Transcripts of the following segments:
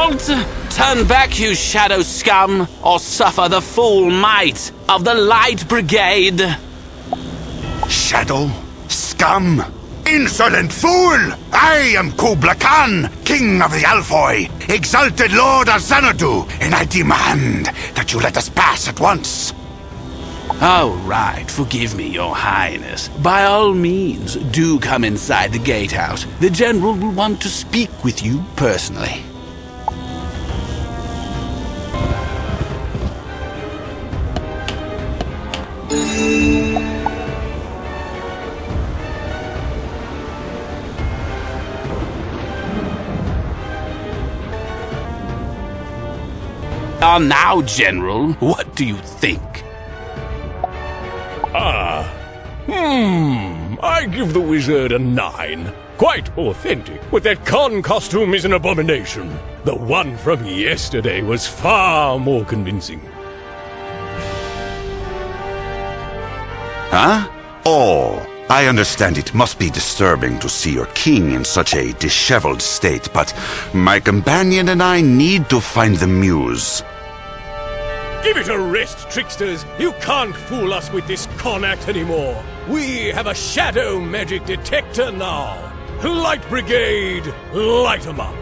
Geralt! Turn back, you shadow scum, or suffer the full might of the Light Brigade! Shadow? Scum? Insolent fool! I am Kubla Khan, King of the Alfoy, exalted Lord of Zanadu, and I demand that you let us pass at once. Oh, right. Forgive me, Your Highness. By all means, do come inside the gatehouse. The General will want to speak with you personally. Now, General, what do you think? I give the wizard a 9. Quite authentic, but that con costume is an abomination. The one from yesterday was far more convincing. Huh? Oh, I understand it must be disturbing to see your king in such a disheveled state, but my companion and I need to find the Muse. Give it a rest, tricksters! You can't fool us with this con act anymore! We have a shadow magic detector now! Light Brigade, light 'em up!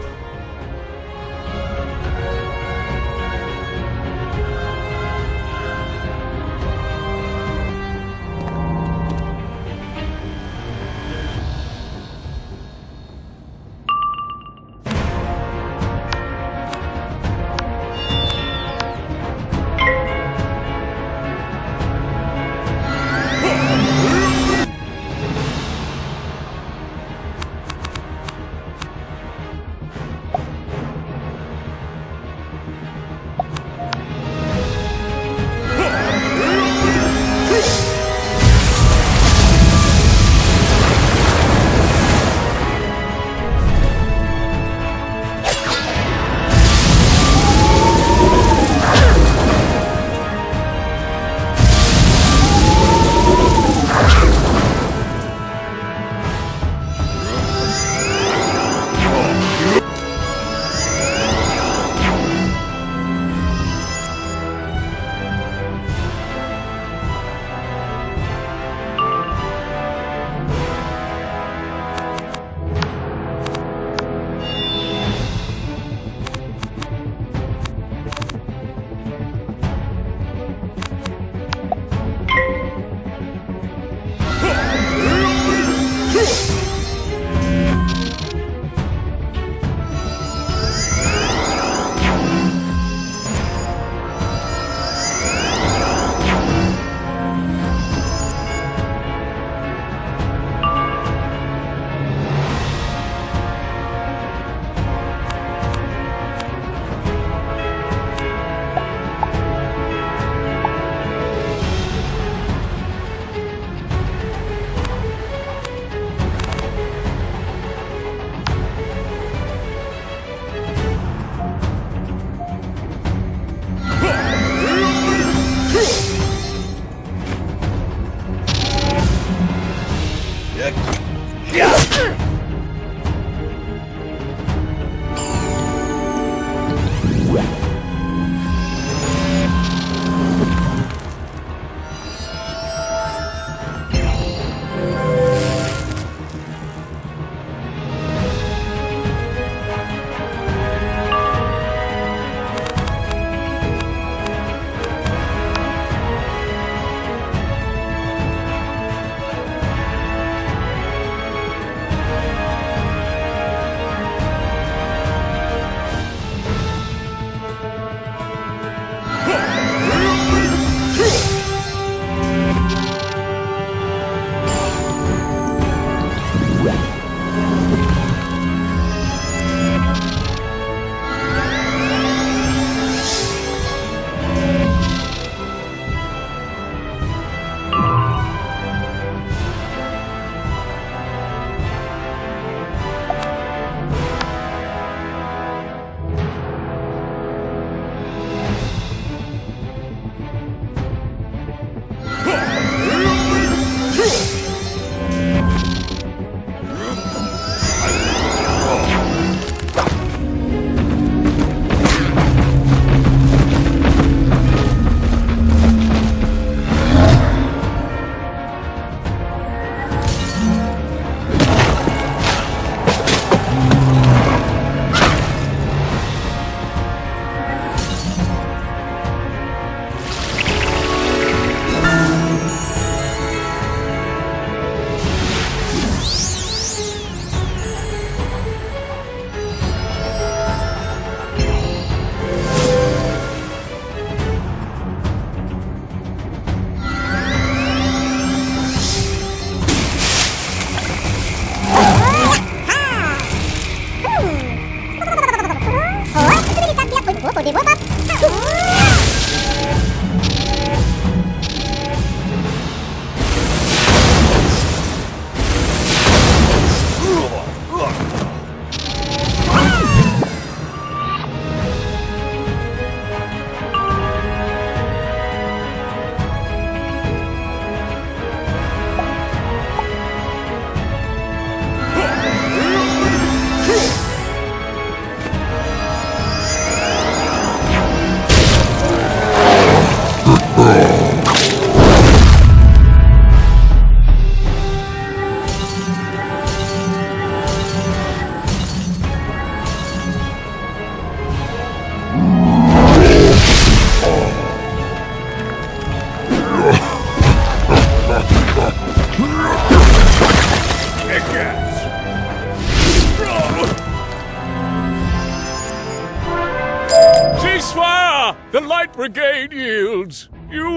The Light Brigade yields. You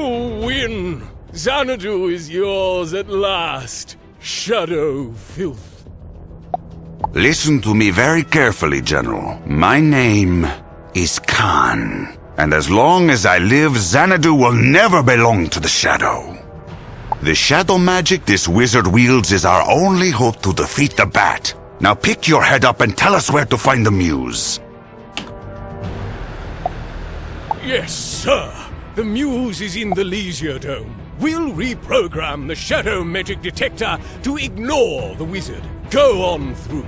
win. Zanadu is yours at last. Shadow filth. Listen to me very carefully, General. My name is Khan. And as long as I live, Zanadu will never belong to the Shadow. The shadow magic this wizard wields is our only hope to defeat the Bat. Now pick your head up and tell us where to find the Muse. Yes, sir. The Muse is in the Leisure Dome. We'll reprogram the shadow magic detector to ignore the wizard. Go on through.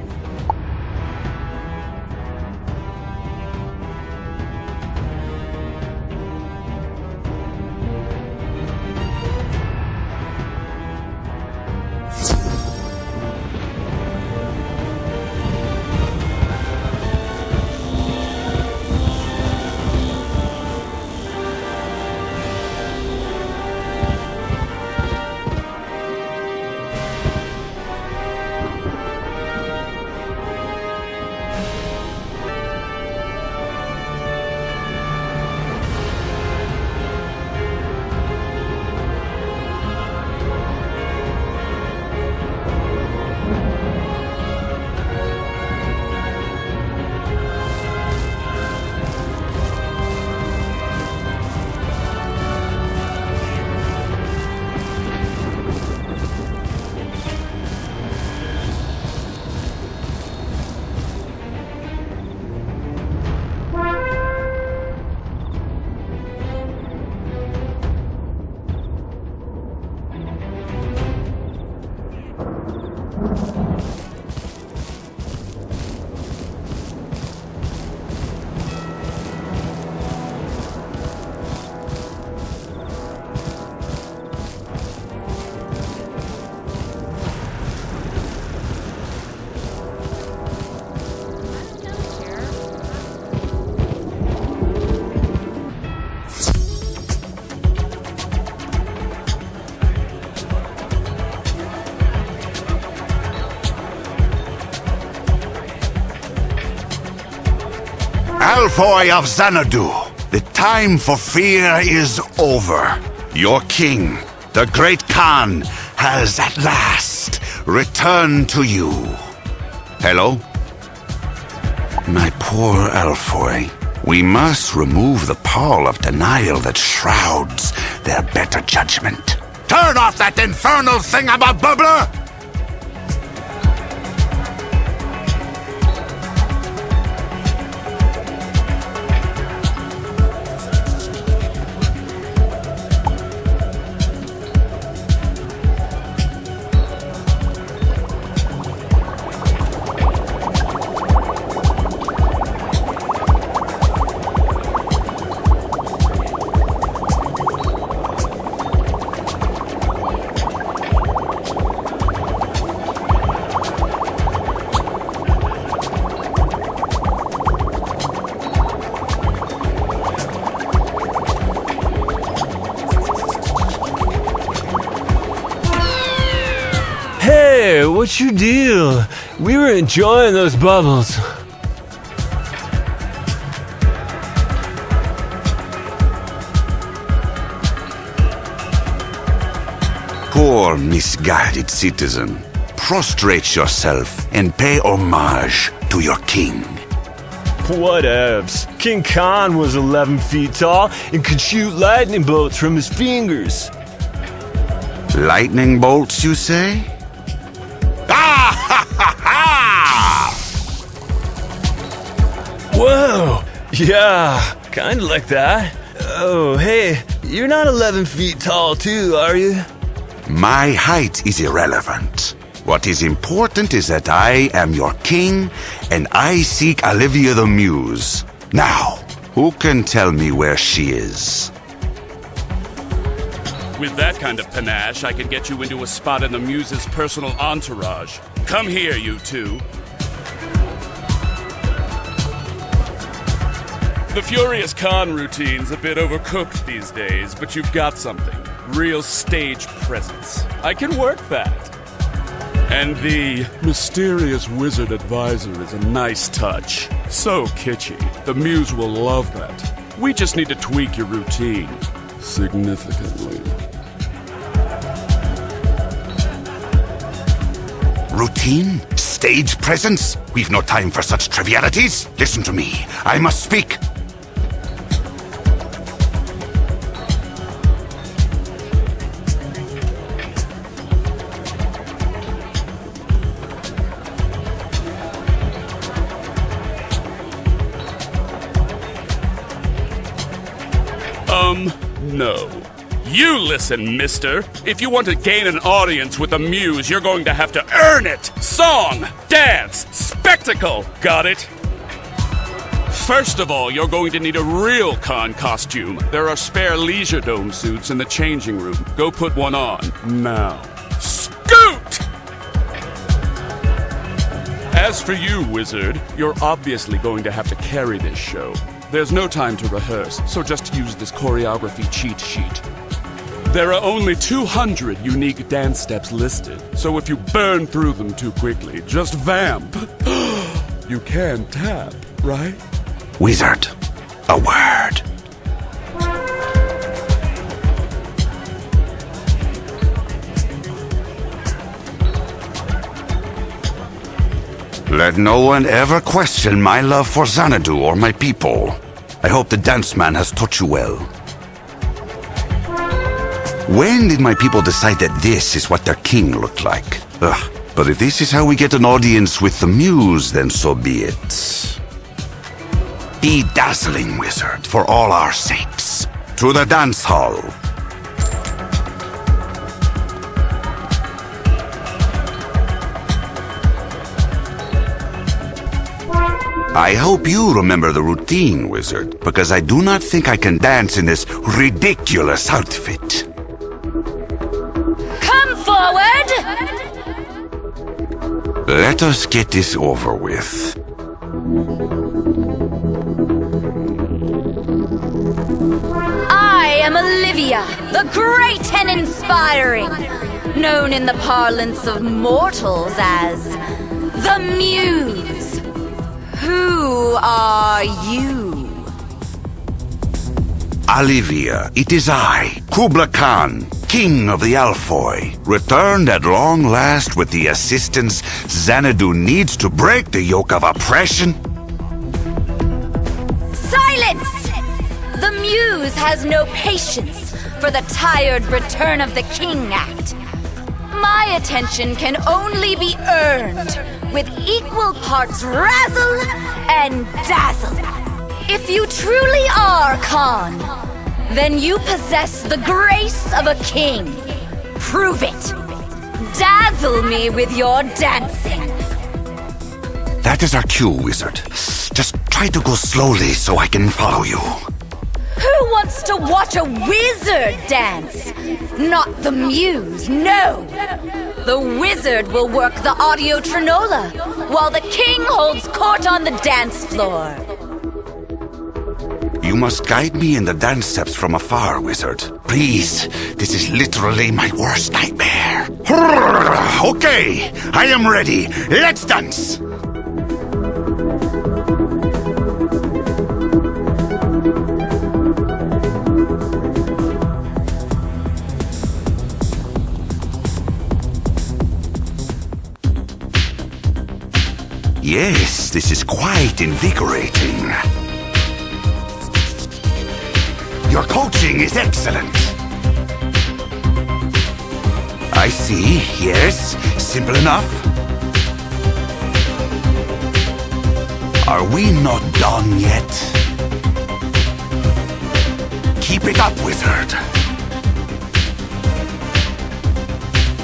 Alfoy of Zanadu, the time for fear is over. Your king, the great Khan, has at last returned to you. Hello? My poor Alfoy. We must remove the pall of denial that shrouds their better judgment. Turn off that infernal thingamabobbler! Hey, what's your deal? We were enjoying those bubbles. Poor misguided citizen. Prostrate yourself and pay homage to your king. Whatevs. King Khan was 11 feet tall and could shoot lightning bolts from his fingers. Lightning bolts, you say? Ah ha ha ha! Whoa! Yeah, kinda like that. Oh, hey, you're not 11 feet tall too, are you? My height is irrelevant. What is important is that I am your king, and I seek Alyvia the Muse. Now, who can tell me where she is? With that kind of panache, I can get you into a spot in the Muse's personal entourage. Come here, you two. The Furious Khan routine's a bit overcooked these days, but you've got something. Real stage presence. I can work that. And the mysterious wizard advisor is a nice touch. So kitschy. The Muse will love that. We just need to tweak your routine significantly. Routine? Stage presence? We've no time for such trivialities. Listen to me. I must speak. No. You listen, mister. If you want to gain an audience with the Muse, you're going to have to earn it. Song, dance, spectacle. Got it? First of all, you're going to need a real con costume. There are spare Leisure Dome suits in the changing room. Go put one on. Now. Scoot! As for you, Wizard, you're obviously going to have to carry this show. There's no time to rehearse, so just use this choreography cheat sheet. There are only 200 unique dance steps listed, so if you burn through them too quickly, just vamp. You can tap, right? Wizard, a word. Let no one ever question my love for Zanadu or my people. I hope the dance man has taught you well. When did my people decide that this is what their king looked like? Ugh, but if this is how we get an audience with the Muse, then so be it. Be dazzling, Wizard, for all our sakes. To the dance hall. I hope you remember the routine, Wizard, because I do not think I can dance in this ridiculous outfit. Come forward! Let us get this over with. I am Alyvia, the great and inspiring, known in the parlance of mortals as the Muse. Who are you? Alyvia, it is I, Kubla Khan, King of the Alphoi, returned at long last with the assistance Zanadu needs to break the yoke of oppression. Silence! The Muse has no patience for the tired return of the King act. My attention can only be earned with equal parts razzle and dazzle. If you truly are Khan, then you possess the grace of a king. Prove it. Dazzle me with your dancing. That is our cue, Wizard. Just try to go slowly so I can follow you. Who wants to watch a wizard dance? Not the Muse, no! The wizard will work the audio trinola, while the king holds court on the dance floor. You must guide me in the dance steps from afar, Wizard. Please, this is literally my worst nightmare. Okay, I am ready. Let's dance! Yes, this is quite invigorating. Your coaching is excellent. I see, yes, simple enough. Are we not done yet? Keep it up, Wizard.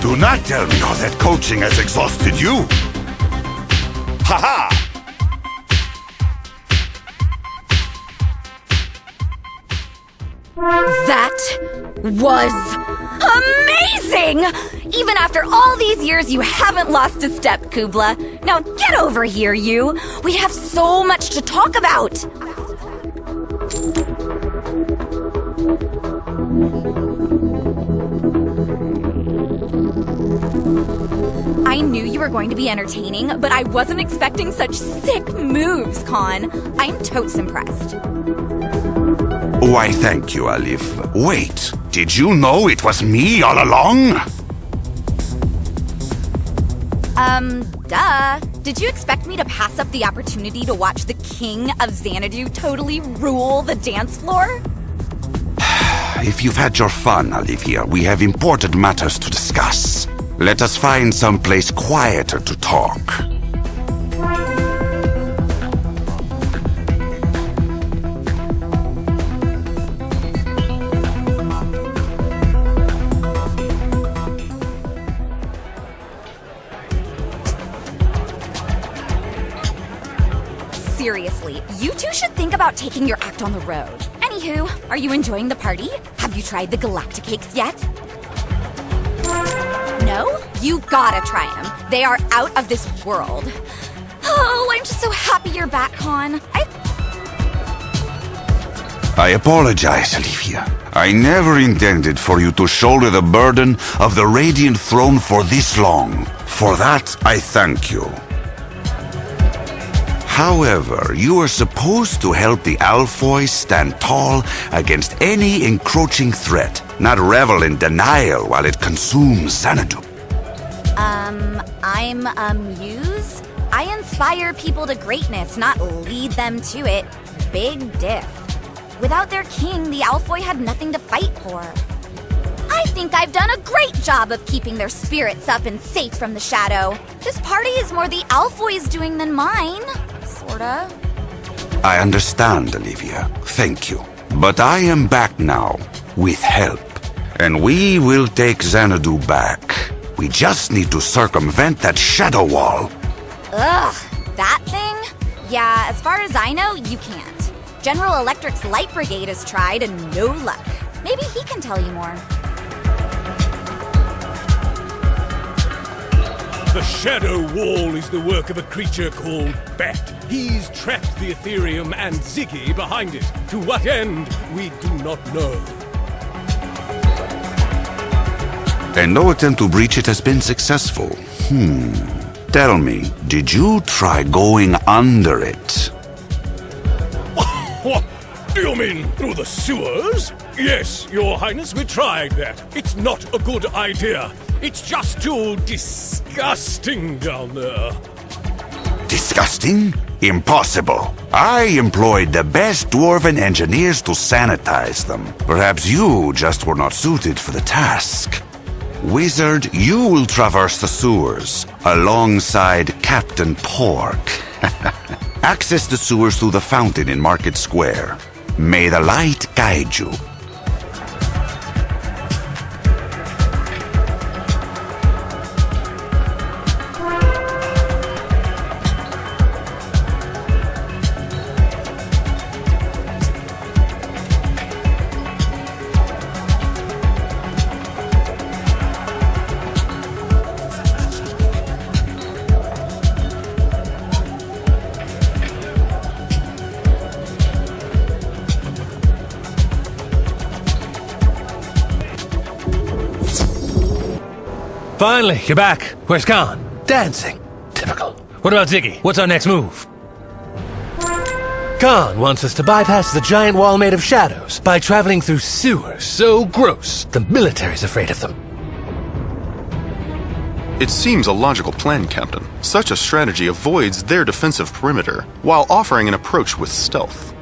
Do not tell me how that coaching has exhausted you. Ha-ha! That was amazing! Even after all these years, you haven't lost a step, Kubla. Now get over here, you! We have so much to talk about! I knew you were going to be entertaining, but I wasn't expecting such sick moves, Con. I'm totes impressed. Why, thank you, Alyvia. Wait, did you know it was me all along? Duh. Did you expect me to pass up the opportunity to watch the king of Zanadu totally rule the dance floor? If you've had your fun, Alyvia, we have important matters to discuss. Let us find some place quieter to talk. Seriously, you two should think about taking your act on the road. Anywho, are you enjoying the party? Have you tried the Galactic Cakes yet? No? You gotta try them. They are out of this world. Oh, I'm just so happy you're back, Con. I apologize, Alyvia. I never intended for you to shoulder the burden of the Radiant Throne for this long. For that, I thank you. However, you are supposed to help the Alphoi stand tall against any encroaching threat, not revel in denial while it consumes Zanadu. I'm a muse? I inspire people to greatness, not lead them to it. Big diff. Without their king, the Alphoi had nothing to fight for. I think I've done a great job of keeping their spirits up and safe from the shadow. This party is more the Alphoi's doing than mine. Sorta. I understand, Alyvia. Thank you. But I am back now, with help. And we will take Zanadu back. We just need to circumvent that shadow wall. Ugh, that thing? Yeah, as far as I know, you can't. General Electric's Light Brigade has tried and no luck. Maybe he can tell you more. The Shadow Wall is the work of a creature called Bat. He's trapped the Ethereum and Zigi behind it. To what end, we do not know. And no attempt to breach it has been successful. Tell me, did you try going under it? What? Do you mean through the sewers? Yes, Your Highness, we tried that. It's not a good idea. It's just too disgusting down there. Disgusting? Impossible. I employed the best dwarven engineers to sanitize them. Perhaps you just were not suited for the task. Wizard, you will traverse the sewers, alongside Captain Pork. Access the sewers through the fountain in Market Square. May the light guide you. Finally, you're back. Where's Khan? Dancing. Typical. What about Ziggy? What's our next move? Khan wants us to bypass the giant wall made of shadows by traveling through sewers so gross the military's afraid of them. It seems a logical plan, Captain. Such a strategy avoids their defensive perimeter, while offering an approach with stealth.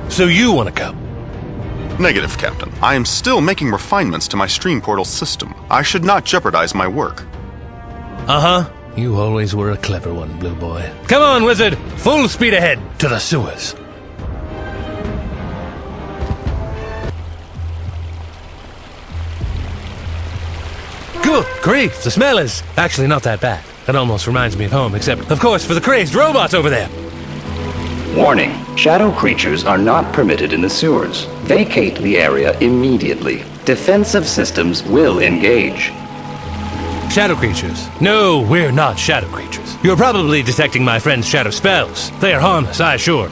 So you want to go? Negative, Captain. I am still making refinements to my stream portal system. I should not jeopardize my work. Uh-huh. You always were a clever one, Blue Boy. Come on, Wizard! Full speed ahead to the sewers. Good grief, the smell is actually not that bad. That almost reminds me of home, except, of course, for the crazed robots over there. Warning, shadow creatures are not permitted in the sewers. Vacate the area immediately. Defensive systems will engage. Shadow creatures? No, we're not shadow creatures. You're probably detecting my friend's shadow spells. They are harmless, I assure.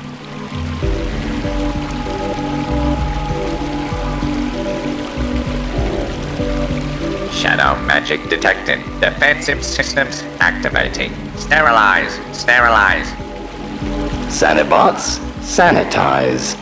Shadow magic detected. Defensive systems activating. Sterilize. Sterilize. Sanibots, sanitize.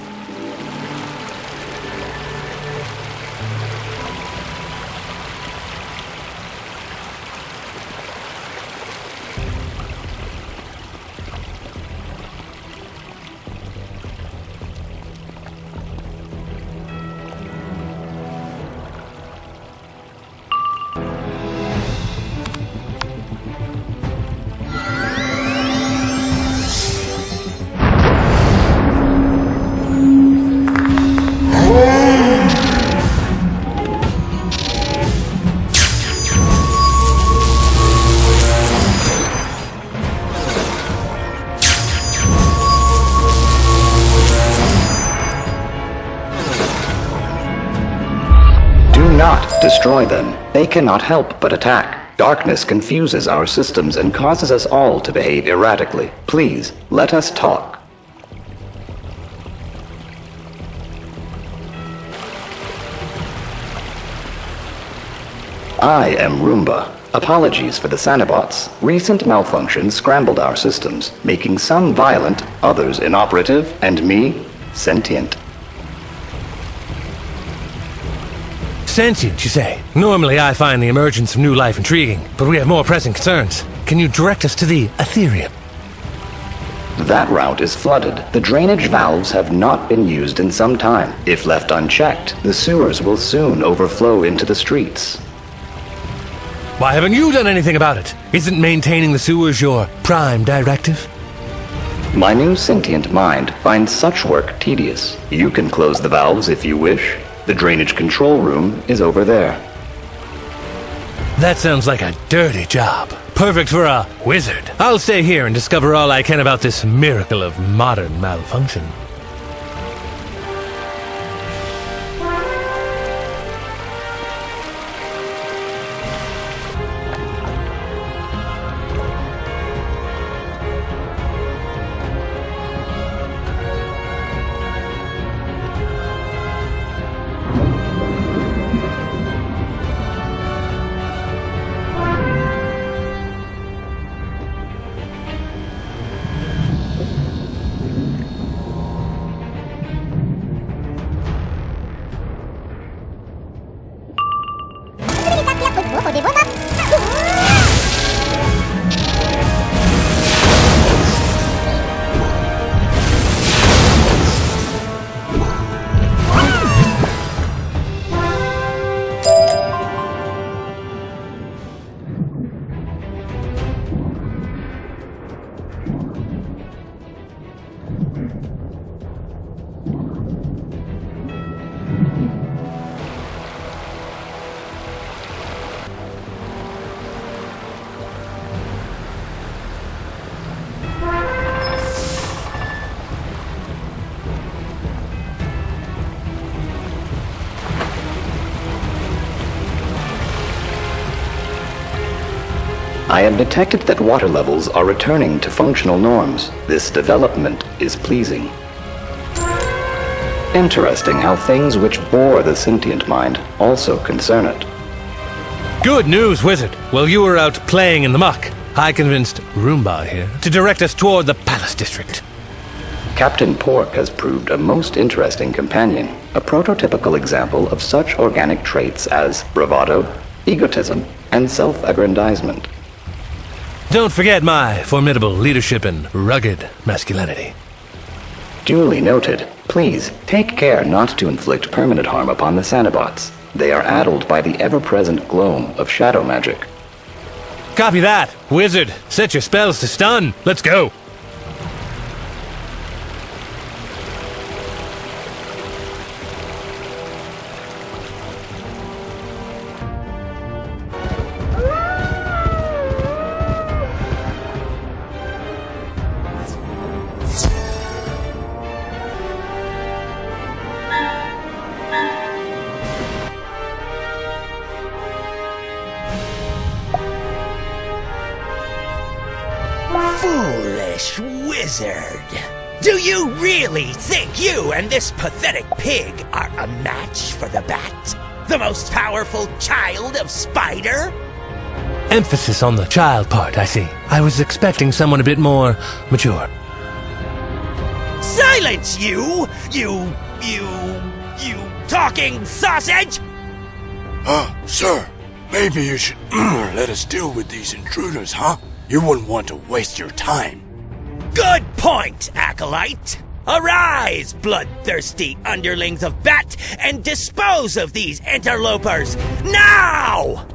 destroy them, they cannot help but attack. Darkness confuses our systems and causes us all to behave erratically. Please, let us talk. I am Roomba. Apologies for the Sanabots. Recent malfunctions scrambled our systems, making some violent, others inoperative, and me sentient. Sentient, you say? Normally I find the emergence of new life intriguing, but we have more pressing concerns. Can you direct us to the Empyreial? That route is flooded. The drainage valves have not been used in some time. If left unchecked, the sewers will soon overflow into the streets. Why haven't you done anything about it? Isn't maintaining the sewers your prime directive? My new sentient mind finds such work tedious. You can close the valves if you wish. The drainage control room is over there. That sounds like a dirty job. Perfect for a wizard. I'll stay here and discover all I can about this miracle of modern malfunction. I have detected that water levels are returning to functional norms. This development is pleasing. Interesting how things which bore the sentient mind also concern it. Good news, Wizard. While you were out playing in the muck, I convinced Roomba here to direct us toward the Palace District. Captain Pork has proved a most interesting companion, a prototypical example of such organic traits as bravado, egotism, and self-aggrandizement. Don't forget my formidable leadership and rugged masculinity. Duly noted. Please, take care not to inflict permanent harm upon the Sanabots. They are addled by the ever-present gloam of shadow magic. Copy that. Wizard, set your spells to stun. Let's go. Foolish wizard! Do you really think you and this pathetic pig are a match for the bat? The most powerful child of Spider? Emphasis on the child part, I see. I was expecting someone a bit more mature. Silence, you talking sausage! Sir, maybe you should let us deal with these intruders, huh? You wouldn't want to waste your time. Good point, Acolyte! Arise, bloodthirsty underlings of Bat, and dispose of these interlopers, now!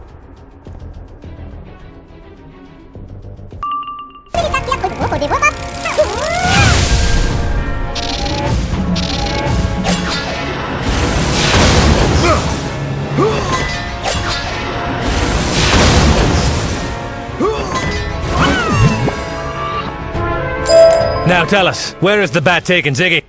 Now tell us, where is the bat taken, Ziggy?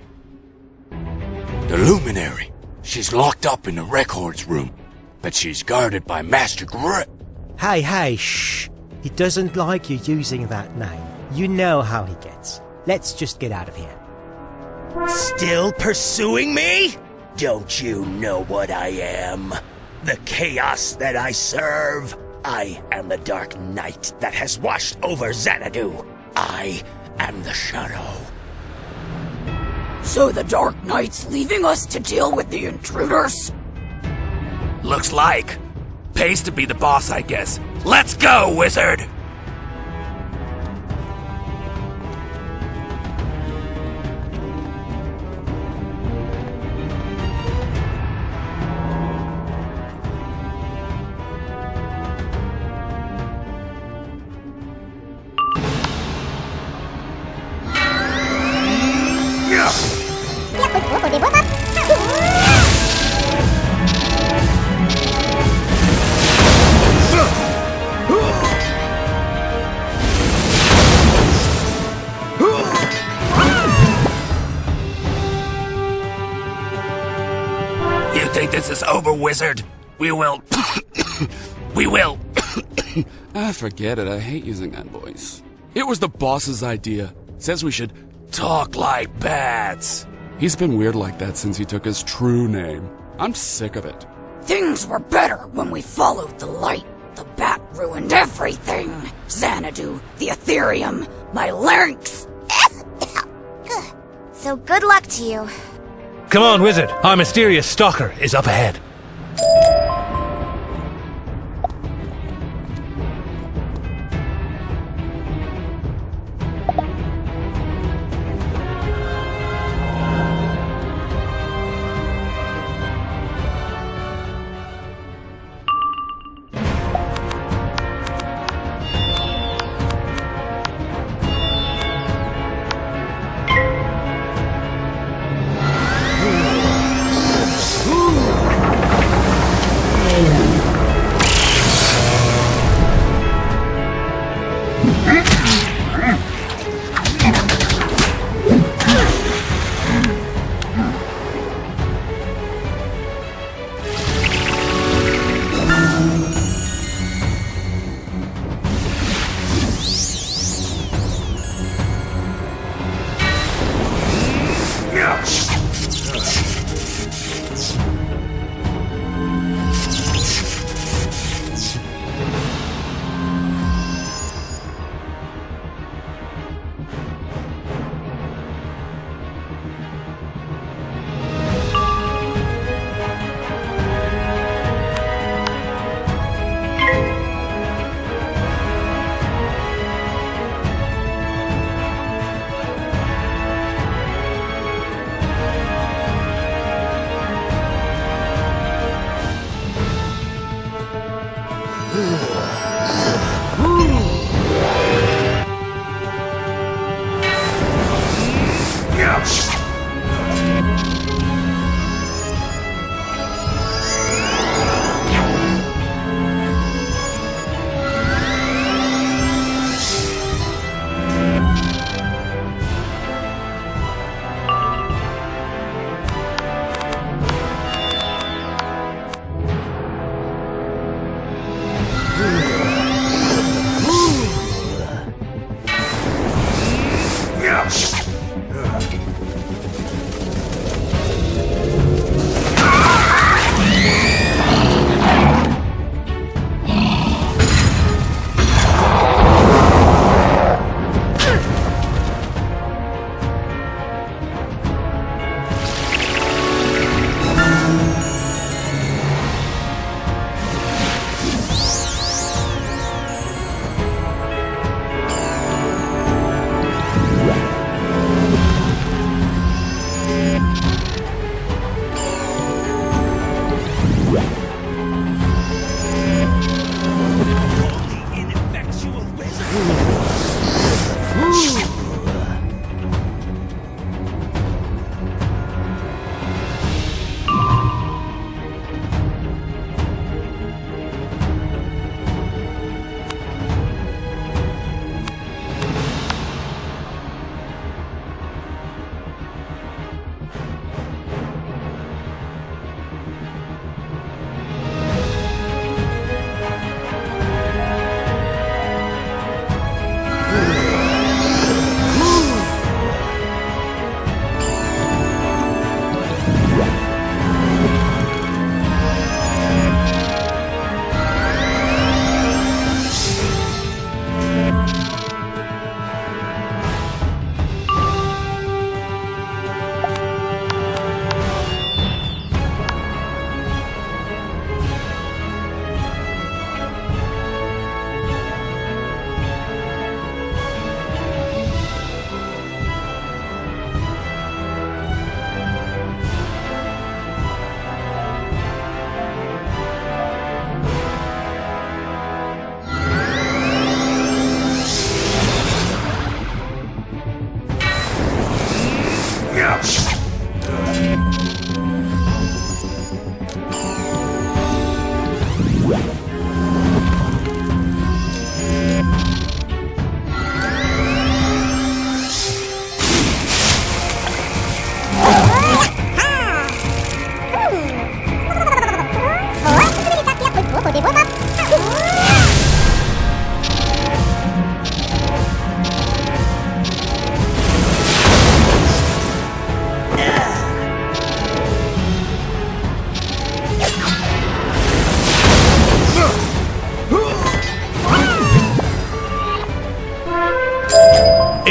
The Luminary. She's locked up in the records room. but she's guarded by Master Grip. Hey, shh. He doesn't like you using that name. You know how he gets. Let's just get out of here. Still pursuing me? Don't you know what I am? The chaos that I serve. I am the dark night that has washed over Zanadu. I am the shadow. So the Dark Knight's leaving us to deal with the intruders? Looks like. Pays to be the boss, I guess. Let's go, wizard! You think this is over, wizard? We will... we will... Forget it. I hate using that voice. It was the boss's idea. Says we should talk like bats. He's been weird like that since he took his true name. I'm sick of it. Things were better when we followed the light. The bat ruined everything. Xanadu, the Ethereum, my larynx. So good luck to you. Come on, wizard. Our mysterious stalker is up ahead.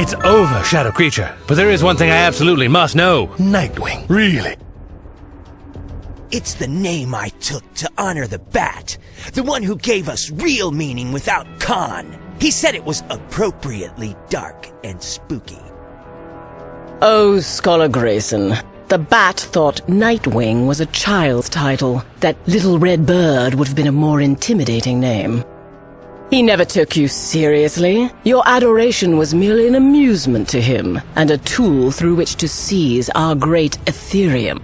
It's over, Shadow Creature. But there is one thing I absolutely must know. NightWyng, really? It's the name I took to honor the bat. The one who gave us real meaning without Khan. He said it was appropriately dark and spooky. Oh, Scholar Grayson. The bat thought NightWyng was a child's title. That little red bird would have been a more intimidating name. He never took you seriously. Your adoration was merely an amusement to him, and a tool through which to seize our great Ethereum.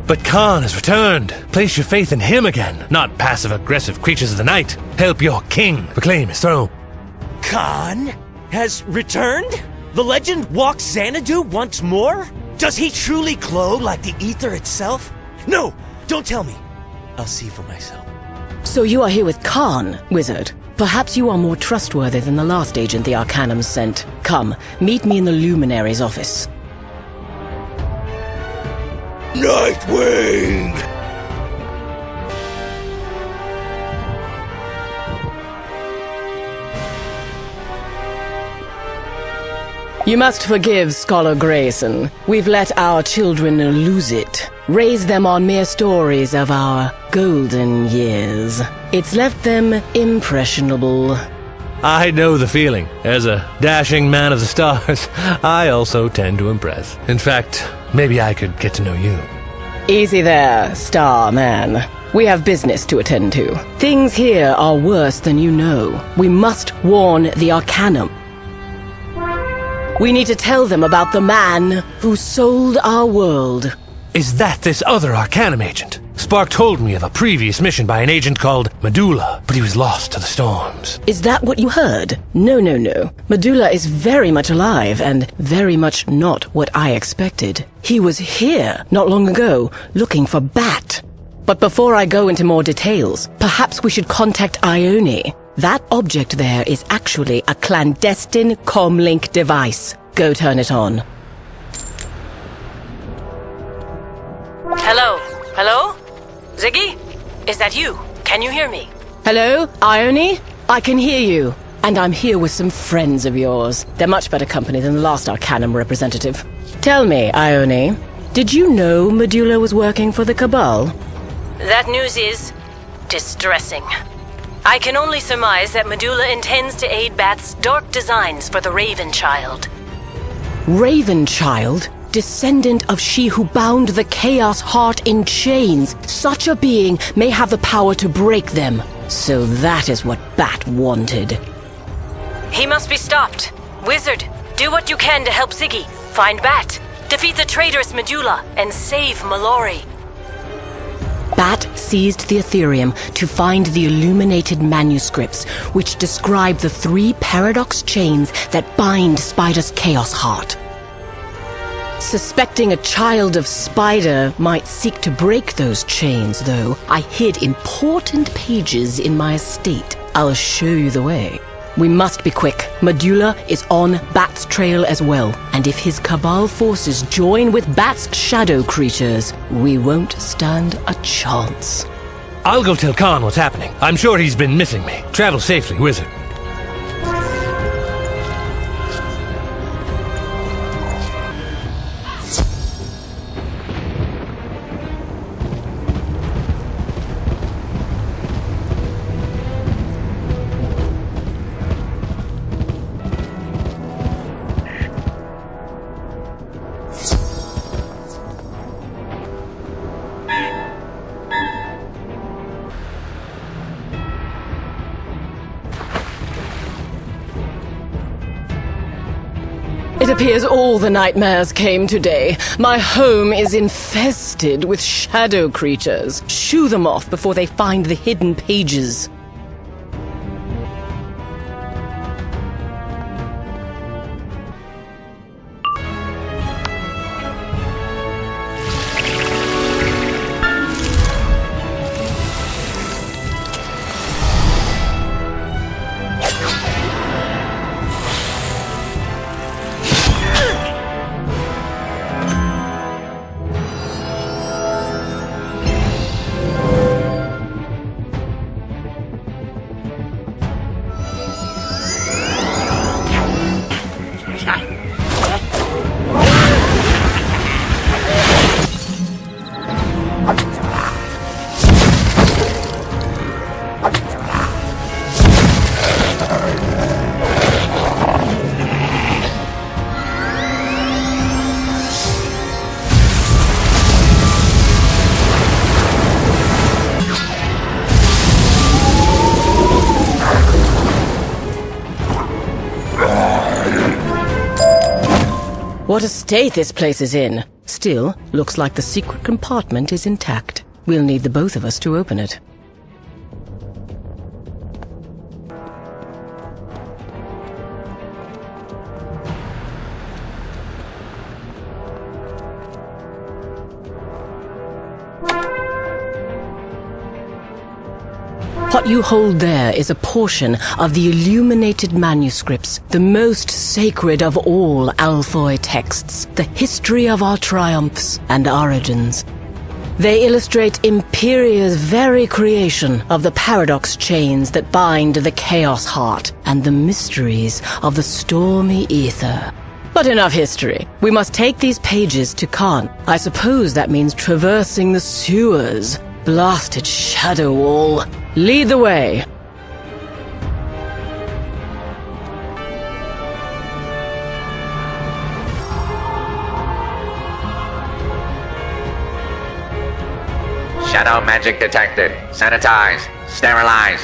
But Khan has returned. Place your faith in him again, not passive-aggressive creatures of the night. Help your king reclaim his throne. Khan has returned? The legend walks Xanadu once more? Does he truly glow like the ether itself? No, don't tell me. I'll see for myself. So you are here with Khan, Wizard. Perhaps you are more trustworthy than the last agent the Arcanum sent. Come, meet me in the Luminary's office. NightWyng! You must forgive Scholar Grayson. We've let our children lose it. Raised them on mere stories of our golden years. It's left them impressionable. I know the feeling. As a dashing man of the stars, I also tend to impress. In fact, maybe I could get to know you. Easy there, Star Man. We have business to attend to. Things here are worse than you know. We must warn the Arcanum. We need to tell them about the man who sold our world. Is that this other Arcanum agent? Spark told me of a previous mission by an agent called Medulla, but he was lost to the storms. Is that what you heard? No. Medulla is very much alive and very much not what I expected. He was here not long ago, looking for Bat. But before I go into more details, perhaps we should contact Ione. That object there is actually a clandestine comlink device. Go turn it on. Hello? Hello? Ziggy? Is that you? Can you hear me? Hello, Ione? I can hear you. And I'm here with some friends of yours. They're much better company than the last Arcanum representative. Tell me, Ione, did you know Medulla was working for the Cabal? That news is distressing. I can only surmise that Medulla intends to aid Bat's dark designs for the Raven Child. Raven Child? Descendant of she who bound the Chaos Heart in chains. Such a being may have the power to break them. So that is what Bat wanted. He must be stopped. Wizard, do what you can to help Ziggy. Find Bat, defeat the traitorous Medulla, and save Mallory. Bat seized the Ethereum to find the illuminated manuscripts, which describe the 3 paradox chains that bind Spider's Chaos Heart. Suspecting a child of Spider might seek to break those chains, though, I hid important pages in my estate. I'll show you the way. We must be quick. Medulla is on Bat's trail as well, and if his Cabal forces join with Bat's shadow creatures, we won't stand a chance. I'll go tell Khan what's happening. I'm sure he's been missing me. Travel safely, Wizard. It appears all the nightmares came today. My home is infested with shadow creatures. Shoo them off before they find the hidden pages. What a state this place is in. Still, looks like the secret compartment is intact. We'll need the both of us to open it. What you hold there is a portion of the illuminated manuscripts, the most sacred of all Alfoy texts, the history of our triumphs and origins. They illustrate Empyreial's very creation of the paradox chains that bind the chaos heart and the mysteries of the stormy ether. But enough history. We must take these pages to Khan. I suppose that means traversing the sewers. Blasted shadow wall. Lead the way. Shadow magic detected. Sanitize. Sterilize.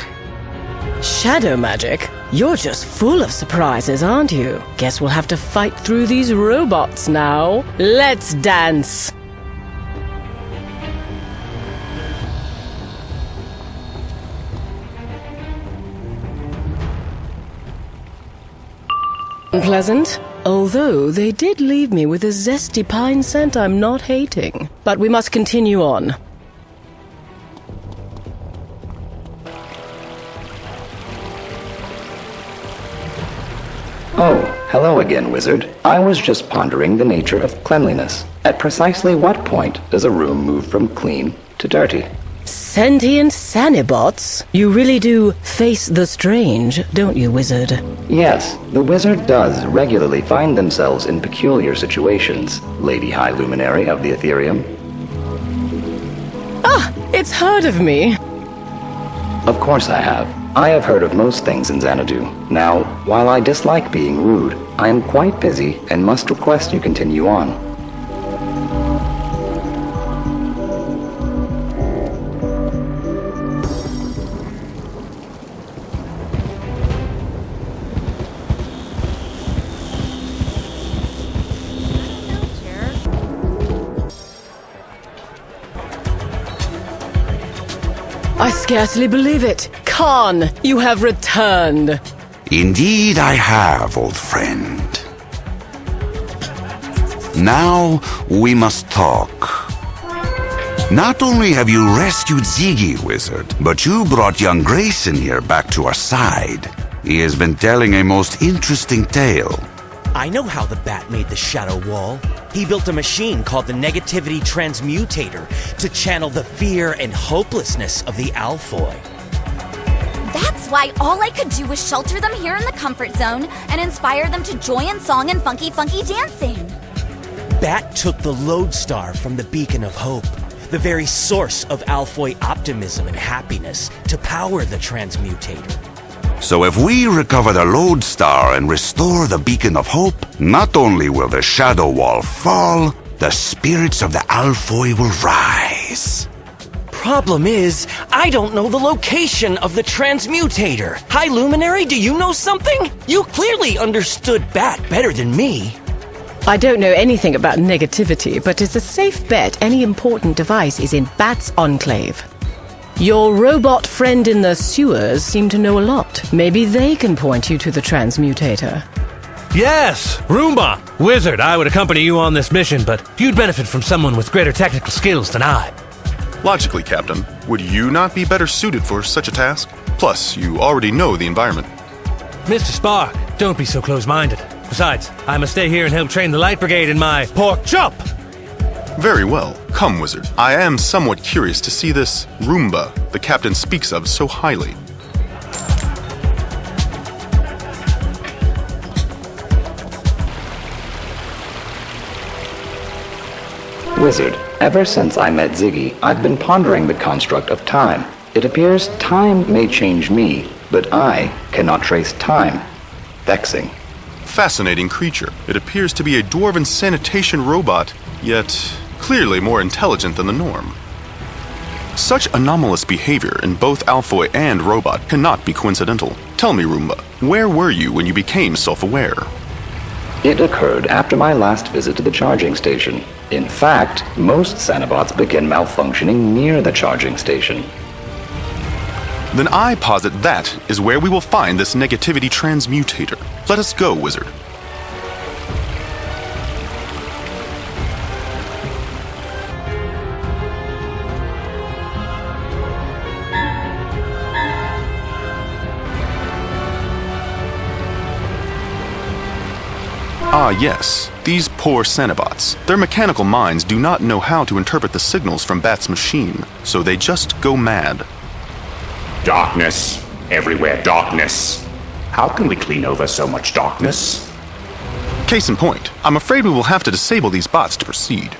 Shadow magic? You're just full of surprises, aren't you? Guess we'll have to fight through these robots now. Let's dance. Pleasant, although they did leave me with a zesty pine scent I'm not hating. But we must continue on. Oh, hello again, Wizard. I was just pondering the nature of cleanliness. At precisely what point does a room move from clean to dirty? Sentient Sanibots? You really do face the strange, don't you, Wizard? Yes, the Wizard does regularly find themselves in peculiar situations, Lady High Luminary of the Ethereum. Ah, it's heard of me. Of course I have. I have heard of most things in Zanadu. Now, while I dislike being rude, I am quite busy and must request you continue on. I scarcely believe it. Khan, you have returned. Indeed I have, old friend. Now we must talk. Not only have you rescued Zigi, Wizard, but you brought young Grayson here back to our side. He has been telling a most interesting tale. I know how the Bat made the shadow wall. He built a machine called the negativity transmutator to channel the fear and hopelessness of the Alfoy. That's why all I could do was shelter them here in the comfort zone and inspire them to joy in song and funky dancing. Bat took the lodestar from the beacon of hope, the very source of Alfoy optimism and happiness, to power the transmutator. So if we recover the lodestar and restore the beacon of hope, not only will the shadow wall fall, the spirits of the Alfoy will rise. Problem is, I don't know the location of the transmutator. High Luminary, do you know something? You clearly understood Bat better than me. I don't know anything about negativity, but it's a safe bet any important device is in Bat's enclave. Your robot friend in the sewers seem to know a lot. Maybe they can point you to the transmutator. Yes, Roomba! Wizard, I would accompany you on this mission, but you'd benefit from someone with greater technical skills than I. Logically, Captain, would you not be better suited for such a task? Plus, you already know the environment. Mr. Spark, don't be so close-minded. Besides, I must stay here and help train the Light Brigade in my pork chop! Very well. Come, Wizard. I am somewhat curious to see this Roomba the Captain speaks of so highly. Wizard, ever since I met Ziggy, I've been pondering the construct of time. It appears time may change me, but I cannot trace time. Vexing. Fascinating creature. It appears to be a dwarven sanitation robot, yet clearly more intelligent than the norm. Such anomalous behavior in both Alfoy and robot cannot be coincidental. Tell me, Roomba, where were you when you became self-aware? It occurred after my last visit to the charging station. In fact, most Xenobots begin malfunctioning near the charging station. Then I posit that is where we will find this negativity transmutator. Let us go, Wizard. Ah, yes. These poor Xenobots. Their mechanical minds do not know how to interpret the signals from Bat's machine, so they just go mad. Darkness. Everywhere darkness. How can we clean over so much darkness? Case in point, I'm afraid we will have to disable these bots to proceed.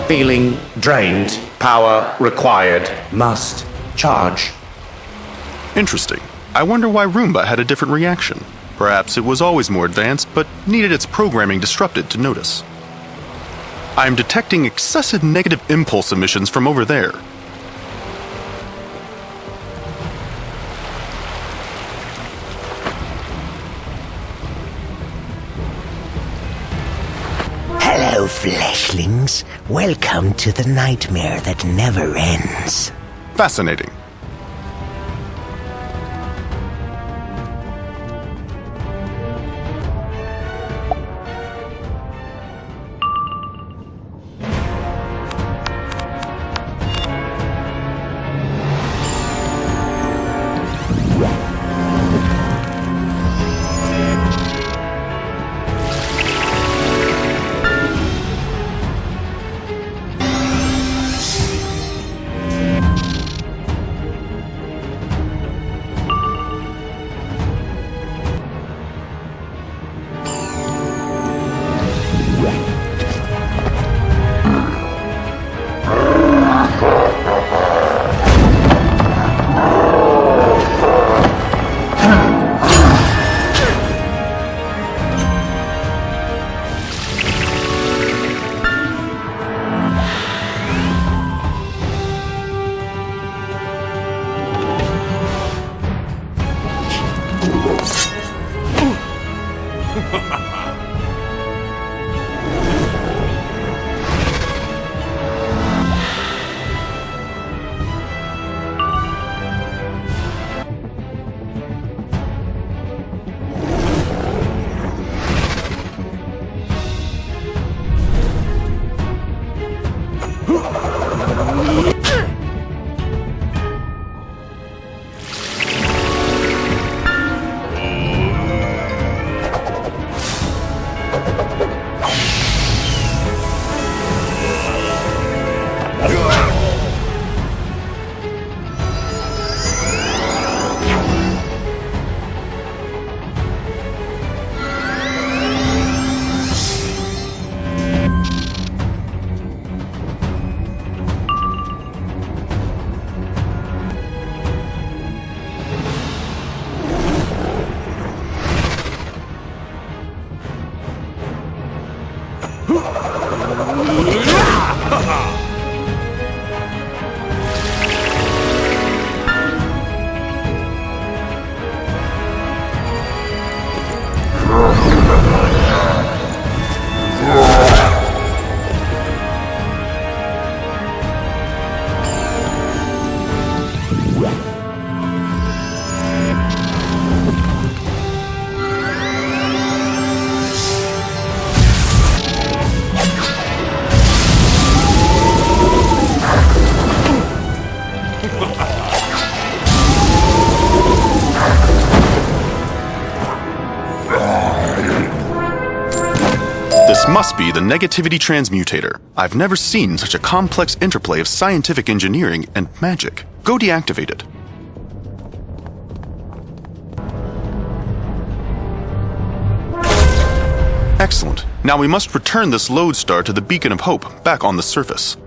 Feeling drained. Power required. Must charge. Interesting. I wonder why Roomba had a different reaction. Perhaps it was always more advanced, but needed its programming disrupted to notice. I'm detecting excessive negative impulse emissions from over there. Hello, fleshlings. Welcome to the nightmare that never ends. Fascinating. This must be the negativity transmutator. I've never seen such a complex interplay of scientific engineering and magic. Go deactivate it. Excellent. Now we must return this lodestar to the Beacon of Hope back on the surface.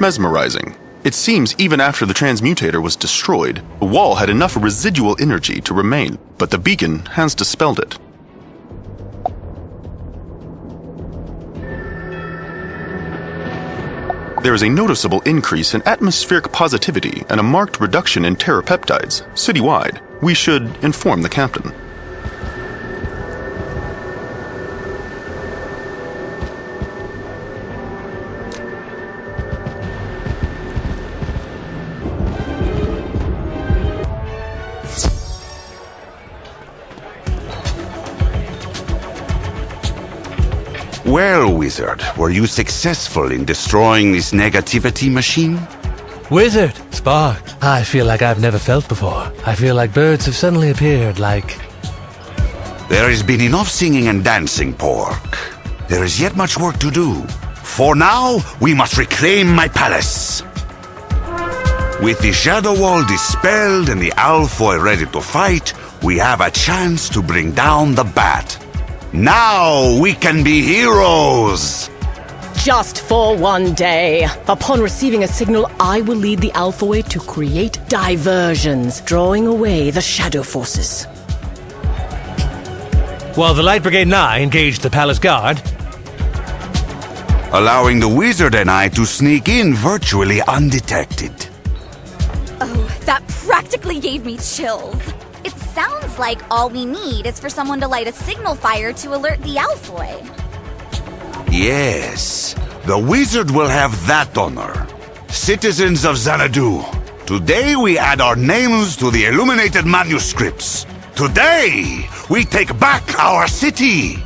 Mesmerizing. It seems even after the transmutator was destroyed, the wall had enough residual energy to remain, but the beacon has dispelled it. There is a noticeable increase in atmospheric positivity and a marked reduction in terrapeptides, citywide. We should inform the captain. Wizard, were you successful in destroying this negativity machine? Wizard, Spark, I feel like I've never felt before. I feel like birds have suddenly appeared, like... There has been enough singing and dancing, Pork. There is yet much work to do. For now, we must reclaim my palace. With the Shadow Wall dispelled and the Alfoy ready to fight, we have a chance to bring down the Bat. Now we can be heroes! Just for one day. Upon receiving a signal, I will lead the Alfoy to create diversions, drawing away the shadow forces. While the Light Brigade and I engaged the Palace Guard, allowing the Wizard and I to sneak in virtually undetected. Oh, that practically gave me chills. It sounds like all we need is for someone to light a signal fire to alert the Alfoy. Yes, the Wizard will have that honor. Citizens of Zanadu, today we add our names to the illuminated manuscripts. Today, we take back our city.